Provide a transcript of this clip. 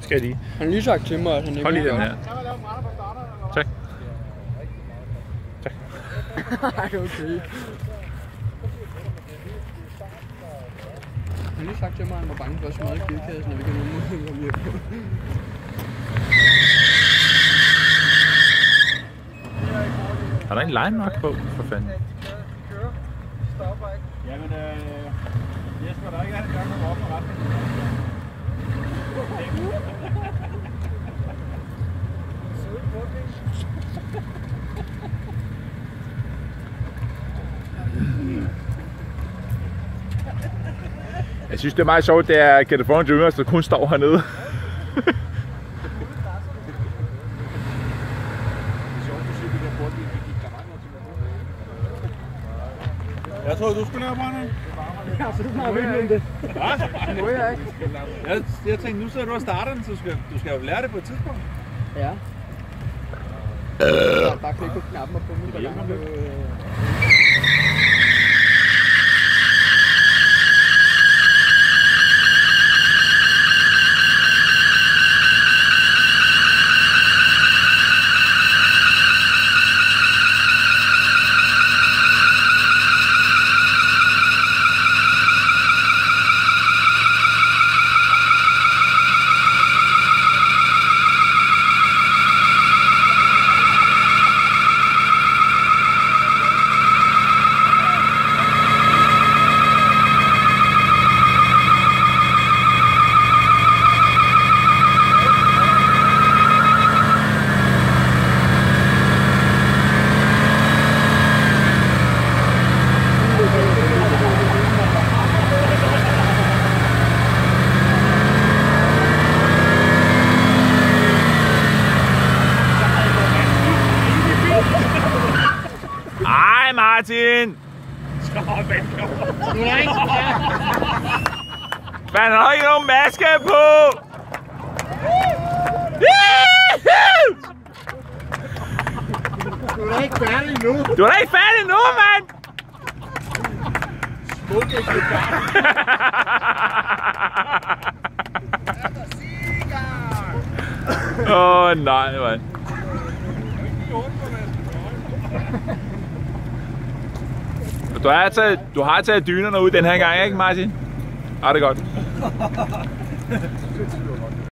Skal jeg lige? Han har lige sagt til mig, at han ikke hold lige den her. Tak. Tak. Okay. Han har lige sagt til mig, at han var bange for at smadre kirkekassen, og vi kan nå muligheden komme hjem. Har der en line-mark på, for fanden? Jamen, Jesper, der er ikke andet gang, at op med retningen. Jeg synes, det er meget sjovt, det er California Dreamers, der kun står hernede. Jeg tror, du skulle lave brænding. Ja, så du må ikke om det. Hvad? Må jeg ikke? Jeg tænkte, nu sidder du og starter den, så du skal jo lære det på et tidspunkt. Ja. Bare klik på knappen og pumpe det. Ej, Martin! Du er ikke. Man har ikke nogen maske på! Du er ikke færdig nu. Du er da ikke færdig nu, mand! Åh, nej, mand. Du har taget dynerne ud den her gang, ikke Martin? Ja, det er godt.